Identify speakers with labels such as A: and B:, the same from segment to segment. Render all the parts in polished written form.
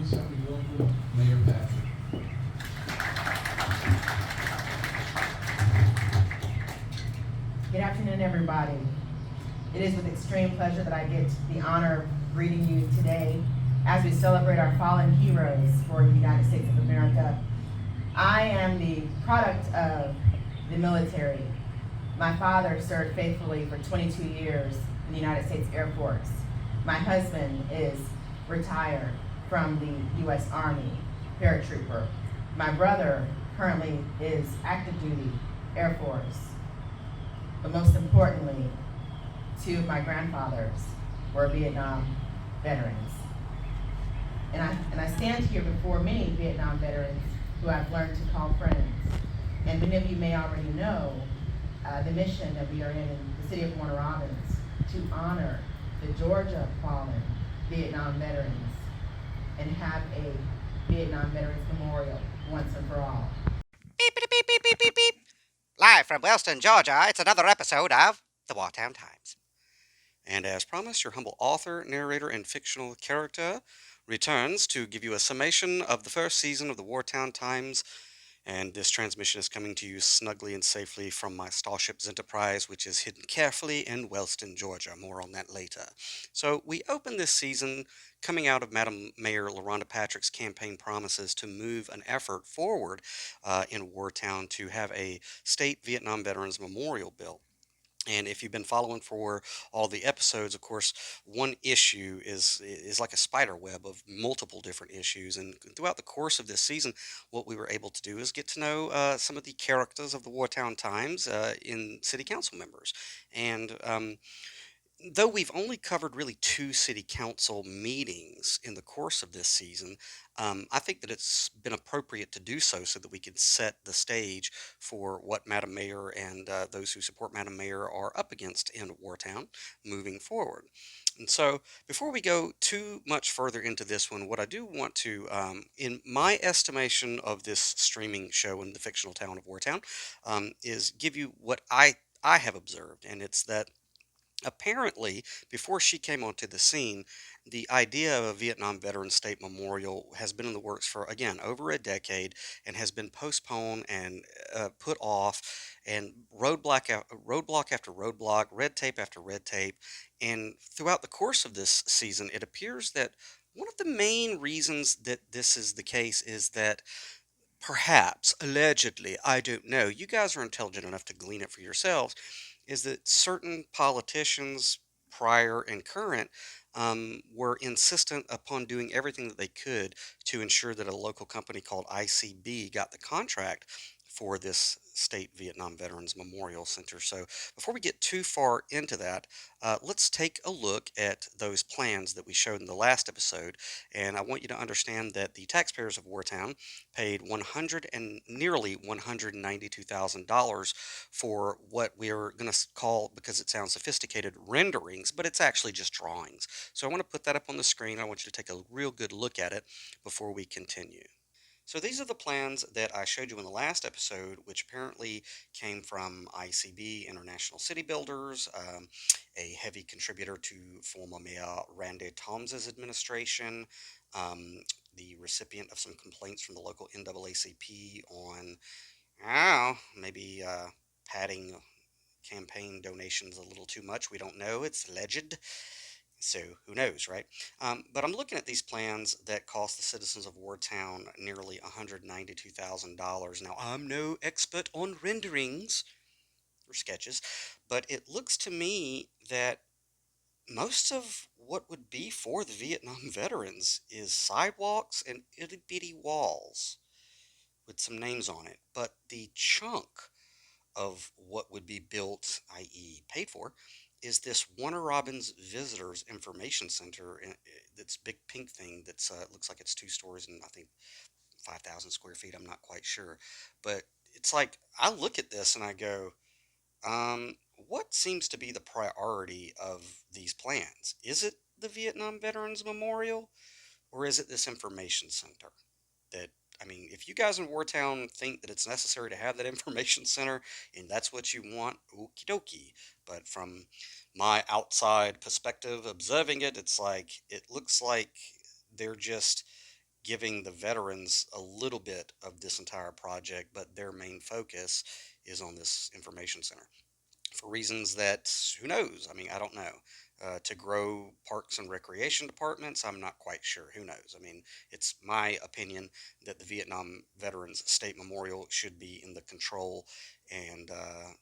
A: introduce our local Mayor Patrick.
B: Good afternoon, everybody. It is with extreme pleasure that I get the honor of greeting you today as we celebrate our fallen heroes for the United States of America. I am the product of the military. My father served faithfully for 22 years in the United States Air Force. My husband is retired from the U.S. Army, paratrooper. My brother currently is active duty Air Force. But most importantly, two of my grandfathers were Vietnam veterans. And I stand here before many Vietnam veterans who I've learned to call friends. And many of you may already know the mission that we are in the city of Warner Robins to honor the Georgia fallen Vietnam veterans and have a Vietnam Veterans Memorial once and for all.
C: Beep, beep, beep, beep, beep, beep, beep. Live from Wellston, Georgia, it's another episode of The Wartown Times. And as promised, your humble author, narrator, and fictional character returns to give you a summation of the first season of The Wartown Times. And this transmission is coming to you snugly and safely from my Starship Enterprise, which is hidden carefully in Wellston, Georgia. More on that later. So we open this season coming out of Madam Mayor LaRhonda Patrick's campaign promises to move an effort forward in Wartown to have a state Vietnam Veterans Memorial built. And if you've been following for all the episodes, of course, one issue is like a spider web of multiple different issues. And throughout the course of this season, what we were able to do is get to know some of the characters of the Wartown Times in city council members. And though we've only covered really two city council meetings in the course of this season, I think that it's been appropriate to do so so that we can set the stage for what Madam Mayor and those who support Madam Mayor are up against in Wartown moving forward. And so, before we go too much further into this one, what I do want to, in my estimation of this streaming show in the fictional town of Wartown, is give you what I have observed, and it's that apparently, before she came onto the scene, the idea of a Vietnam Veteran State Memorial has been in the works for, again, over a decade and has been postponed and put off, and roadblock after roadblock, red tape after red tape. And throughout the course of this season, it appears that one of the main reasons that this is the case is that perhaps, allegedly, I don't know, you guys are intelligent enough to glean it for yourselves, is that certain politicians, prior and current, were insistent upon doing everything that they could to ensure that a local company called ICB got the contract for this state Vietnam Veterans Memorial Center. So before we get too far into that, let's take a look at those plans that we showed in the last episode. And I want you to understand that the taxpayers of Wartown paid nearly $192,000 for what we're going to call, because it sounds sophisticated, renderings, but it's actually just drawings. So I want to put that up on the screen. I want you to take a real good look at it before we continue. So these are the plans that I showed you in the last episode, which apparently came from ICB, International City Builders, a heavy contributor to former Mayor Randy Toms's administration, the recipient of some complaints from the local NAACP on, maybe padding campaign donations a little too much. We don't know. It's alleged. So who knows, right? But I'm looking at these plans that cost the citizens of Wartown nearly $192,000. Now, I'm no expert on renderings or sketches, but it looks to me that most of what would be for the Vietnam veterans is sidewalks and itty bitty walls with some names on it. But the chunk of what would be built, i.e., paid for, is this Warner Robins Visitors Information Center. That's big pink thing that's looks like it's 2 stories and I think 5,000 square feet. I'm not quite sure, but it's like I look at this and I go, what seems to be the priority of these plans? Is it the Vietnam Veterans Memorial, or is it this information center? That I mean, if you guys in Wartown think that it's necessary to have that information center and that's what you want, okie dokie. But from my outside perspective observing it, it's like it looks like they're just giving the veterans a little bit of this entire project, but their main focus is on this information center for reasons that who knows? I mean, I don't know. To grow parks and recreation departments, I'm not quite sure. Who knows? I mean, it's my opinion that the Vietnam Veterans State Memorial should be in the control and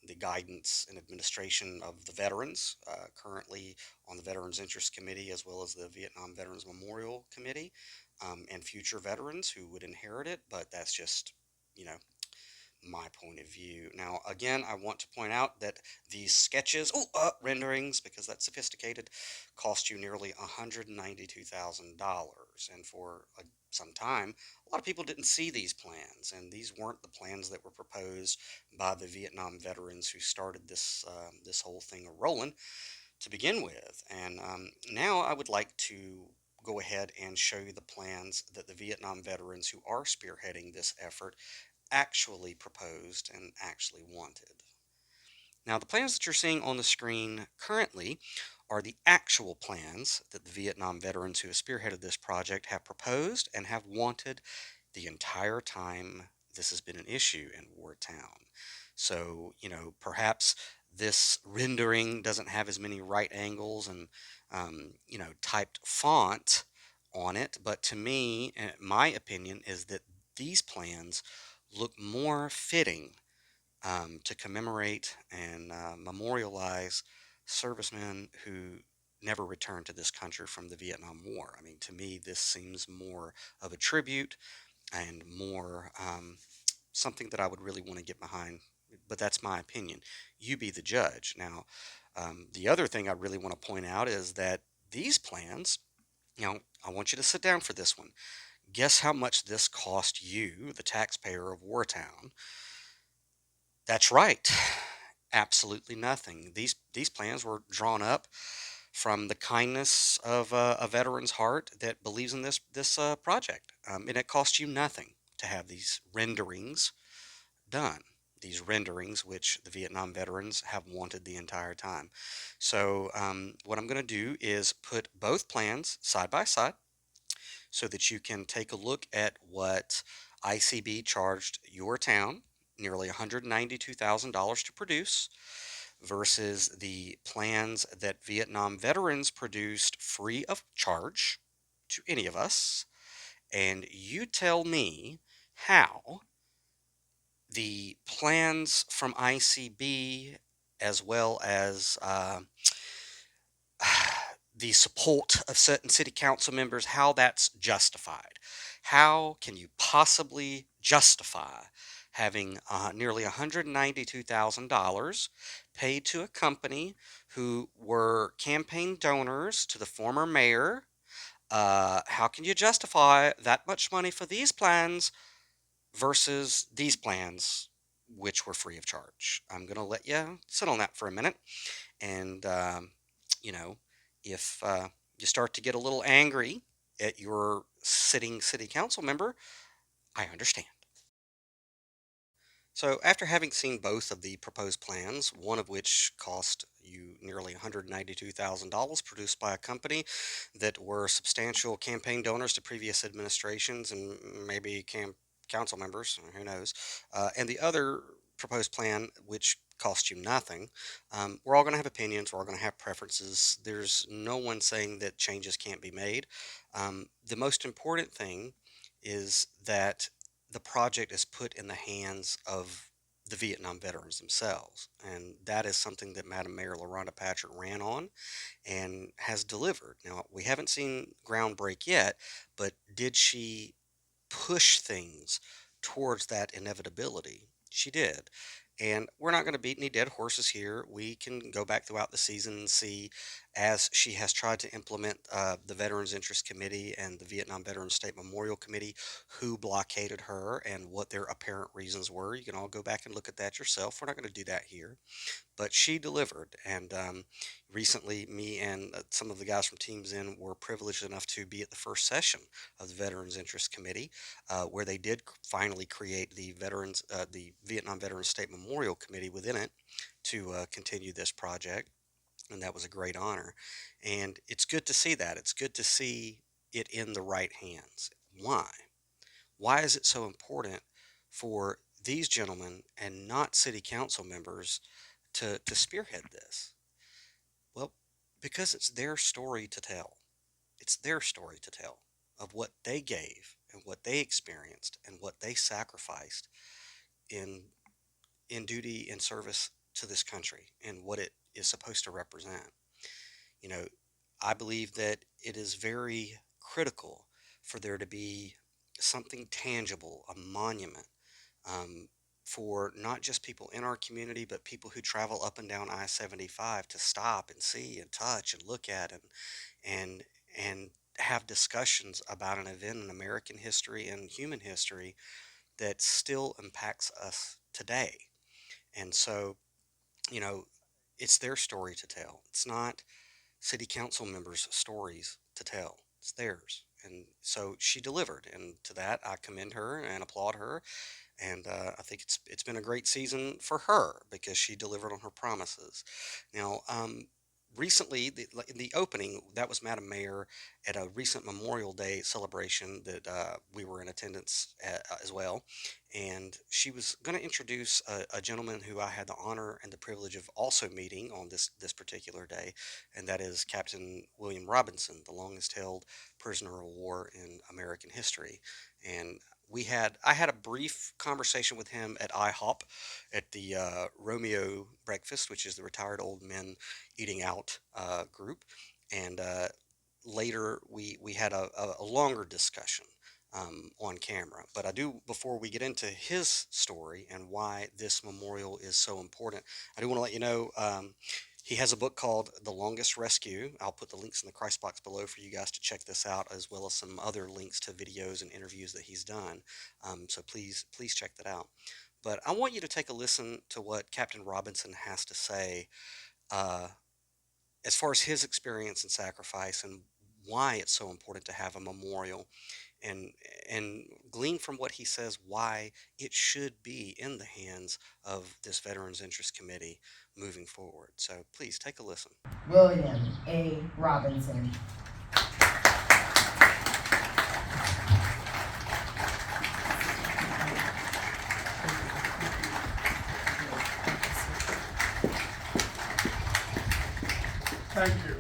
C: the guidance and administration of the veterans, currently on the Veterans Interest Committee as well as the Vietnam Veterans Memorial Committee, and future veterans who would inherit it. But that's just, you know, my point of view. Now, again, I want to point out that these sketches, renderings, because that's sophisticated, cost you nearly $192,000. And for some time, a lot of people didn't see these plans, and these weren't the plans that were proposed by the Vietnam veterans who started this whole thing rolling to begin with. And now I would like to go ahead and show you the plans that the Vietnam veterans who are spearheading this effort actually proposed and actually wanted. Now, the plans that you're seeing on the screen currently are the actual plans that the Vietnam veterans who have spearheaded this project have proposed and have wanted the entire time this has been an issue in Wartown. So, perhaps this rendering doesn't have as many right angles and, typed font on it, but to me, my opinion is that these plans look more fitting to commemorate and memorialize servicemen who never returned to this country from the Vietnam War. I mean, to me, this seems more of a tribute and more something that I would really want to get behind. But that's my opinion. You be the judge. Now, the other thing I really want to point out is that these plans, I want you to sit down for this one. Guess how much this cost you, the taxpayer of Wartown? That's right. Absolutely nothing. These plans were drawn up from the kindness of a veteran's heart that believes in this project, and it cost you nothing to have these renderings done. These renderings, which the Vietnam veterans have wanted the entire time. So, what I'm going to do is put both plans side by side so that you can take a look at what ICB charged your town, nearly $192,000 to produce, versus the plans that Vietnam veterans produced free of charge to any of us. And you tell me how the plans from ICB, as well as the support of certain city council members, how that's justified. How can you possibly justify having nearly $192,000 paid to a company who were campaign donors to the former mayor? How can you justify that much money for these plans versus these plans, which were free of charge? I'm going to let you sit on that for a minute. And, you know, if you start to get a little angry at your sitting city council member, I understand. So, after having seen both of the proposed plans, one of which cost you nearly $192,000, produced by a company that were substantial campaign donors to previous administrations and maybe council members, who knows, and the other proposed plan, which cost you nothing, we're all going to have opinions, we're all going to have preferences. There's no one saying that changes can't be made. The most important thing is that the project is put in the hands of the Vietnam veterans themselves. And that is something that Madam Mayor LaRonda Patrick ran on and has delivered. Now, we haven't seen groundbreak yet, but did she push things towards that inevitability? She did. And we're not going to beat any dead horses here. We can go back throughout the season and see, as she has tried to implement the Veterans Interest Committee and the Vietnam Veterans State Memorial Committee, who blockaded her and what their apparent reasons were. You can all go back and look at that yourself. We're not going to do that here, but she delivered. And recently, me and some of the guys from Teams In were privileged enough to be at the first session of the Veterans Interest Committee, where they did finally create the Vietnam Veterans State Memorial Committee within it to continue this project. And that was a great honor. And it's good to see that. It's good to see it in the right hands. why. Why is it so important for these gentlemen and not city council members to spearhead this? Well, because it's their story to tell. It's their story to tell of what they gave and what they experienced and what they sacrificed in duty and service to this country and what it is supposed to represent. You know, I believe that it is very critical for there to be something tangible, a monument, um, for not just people in our community, but people who travel up and down I-75 to stop and see and touch and look at and and have discussions about an event in American history and human history that still impacts us today. And so, you know, it's their story to tell. It's not city council members' stories to tell. It's theirs. And so she delivered, and to that I commend her and applaud her. And I think it's been a great season for her because she delivered on her promises. Now, recently, in the opening, that was Madam Mayor at a recent Memorial Day celebration that we were in attendance at, as well. And she was going to introduce a gentleman who I had the honor and the privilege of also meeting on this particular day, and that is Captain William Robinson, the longest held prisoner of war in American history. And I had a brief conversation with him at IHOP at the Romeo Breakfast, which is the retired old men eating out group. And later we had a longer discussion on camera. But I do, before we get into his story and why this memorial is so important, I do want to let you know he has a book called The Longest Rescue. I'll put the links in the Christ box below for you guys to check this out, as well as some other links to videos and interviews that he's done. So please check that out. But I want you to take a listen to what Captain Robinson has to say as far as his experience and sacrifice and why it's so important to have a memorial, and glean from what he says why it should be in the hands of this Veterans Interest Committee moving forward. So please take a listen.
B: William A. Robinson.
D: Thank you.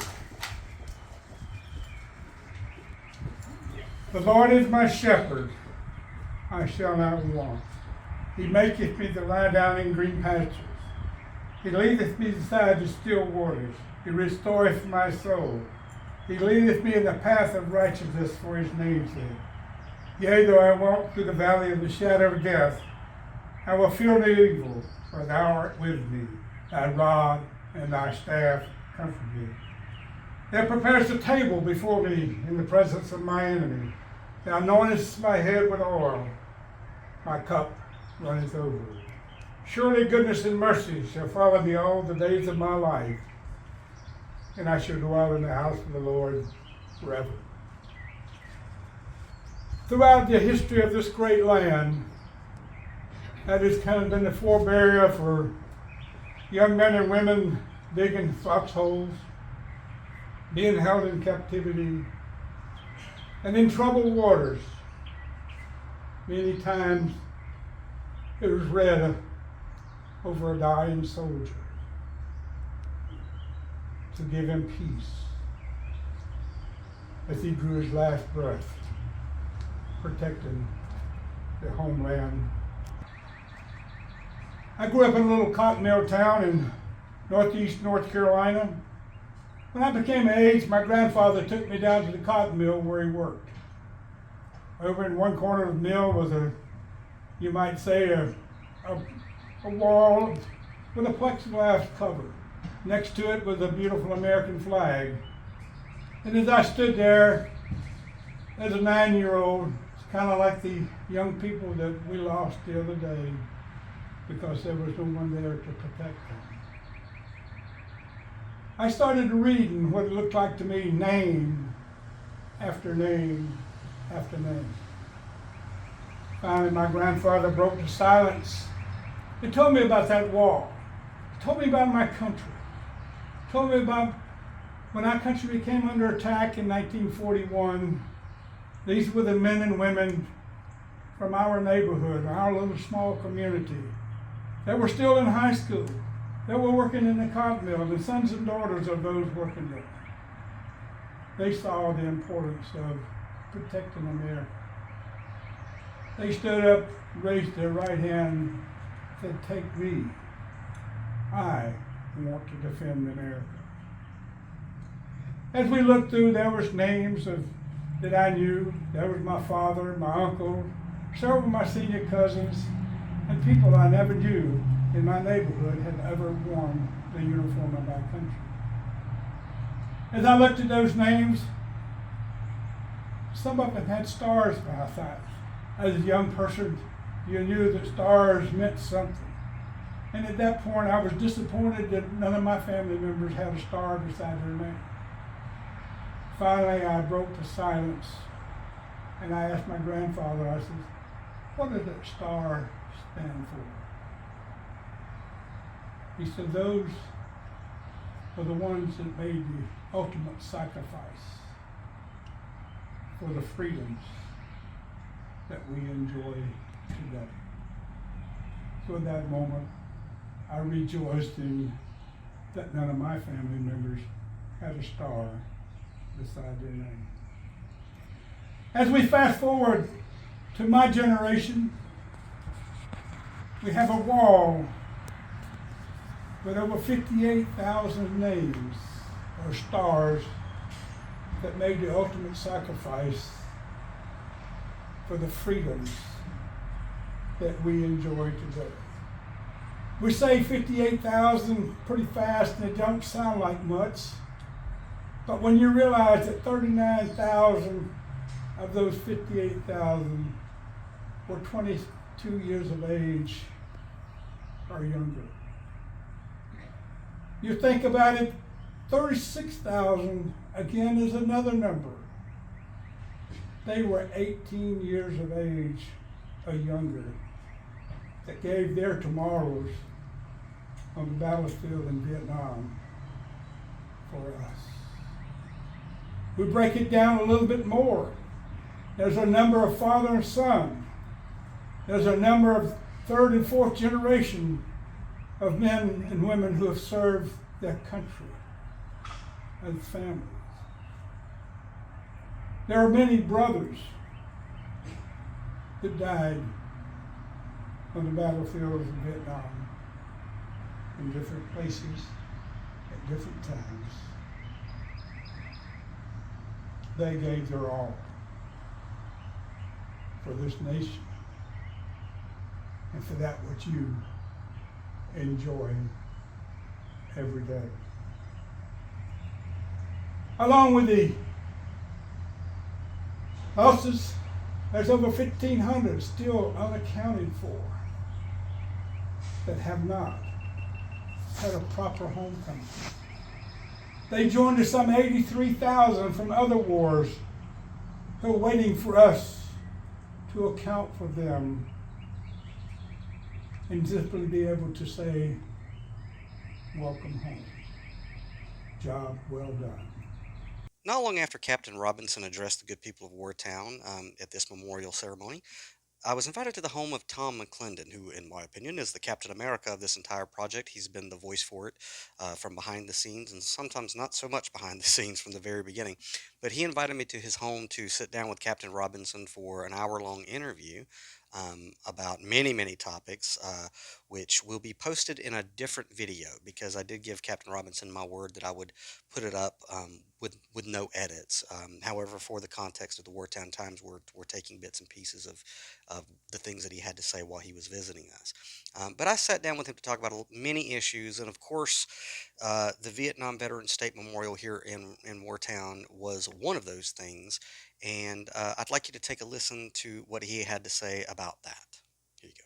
D: The Lord is my shepherd, I shall not want. He maketh me to lie down in green pastures. He leadeth me beside the still waters. He restoreth my soul. He leadeth me in the path of righteousness for his name's sake. Yea, though I walk through the valley of the shadow of death, I will fear no evil, for thou art with me. Thy rod and thy staff comfort me. Thou preparest a table before me in the presence of my enemy. Thou anointest my head with oil. My cup runneth over. Surely goodness and mercy shall follow me all the days of my life, and I shall dwell in the house of the Lord forever. Throughout the history of this great land, that has kind of been the forebearer for young men and women digging foxholes, being held in captivity, and in troubled waters. Many times it was read over a dying soldier to give him peace as he drew his last breath, protecting the homeland. I grew up in a little cotton mill town in northeast North Carolina. When I became of age, my grandfather took me down to the cotton mill where he worked. Over in one corner of the mill was you might say, a wall with a plexiglass cover. Next to it was a beautiful American flag. And as I stood there as a 9-year-old, it's kind of like the young people that we lost the other day because there was no one there to protect them. I started reading what it looked like to me, name after name after name. Finally, my grandfather broke the silence and told me about that wall. He told me about my country. He told me about when our country came under attack in 1941 These were the men and women from our neighborhood, our little small community, that were still in high school, that were working in the cotton mill, the sons and daughters of those working there. They saw the importance of protecting America. They stood up, raised their right hand, said, "Take me. I want to defend America." As we looked through, there was names that I knew. There was my father, my uncle, several of my senior cousins, and people I never knew in my neighborhood had ever worn the uniform of our country. As I looked at those names, some of them had stars by our sides. As a young person, you knew that stars meant something. And at that point, I was disappointed that none of my family members had a star beside their name. Finally, I broke the silence, and I asked my grandfather, I said, "What does that star stand for?" He said, "Those are the ones that made the ultimate sacrifice for the freedoms that we enjoy today." So at that moment, I rejoiced in that none of my family members had a star beside their name. As we fast forward to my generation, we have a wall with over 58,000 names or stars that made the ultimate sacrifice for the freedoms that we enjoy today. We say 58,000 pretty fast and it don't sound like much, but when you realize that 39,000 of those 58,000 were 22 years of age or younger. You think about it, 36,000 again is another number. They were 18 years of age or younger that gave their tomorrows on the battlefield in Vietnam for us. We break it down a little bit more. There's a number of father and son. There's a number of third and fourth generation of men and women who have served their country as families. There are many brothers that died on the battlefield of Vietnam in different places at different times. They gave their all for this nation and for that which you enjoy every day. Along with the losses, there's over 1,500 still unaccounted for that have not had a proper homecoming. They joined the some 83,000 from other wars who are waiting for us to account for them and simply be able to say, welcome home. Job well done.
C: Not long after Captain Robinson addressed the good people of Wartown at this memorial ceremony, I was invited to the home of Tom McClendon, who, in my opinion, is the Captain America of this entire project. He's been the voice for it from behind the scenes, and sometimes not so much behind the scenes from the very beginning. But he invited me to his home to sit down with Captain Robinson for an hour-long interview about many, many topics, which will be posted in a different video, because I did give Captain Robinson my word that I would put it up with no edits. However, for the context of the Wartown Times, we're taking bits and pieces of the things that he had to say while he was visiting us. But I sat down with him to talk about many issues, and of course, the Vietnam Veterans State Memorial here in Wartown was one of those things, and I'd like you to take a listen to what he had to say about that. Here you go.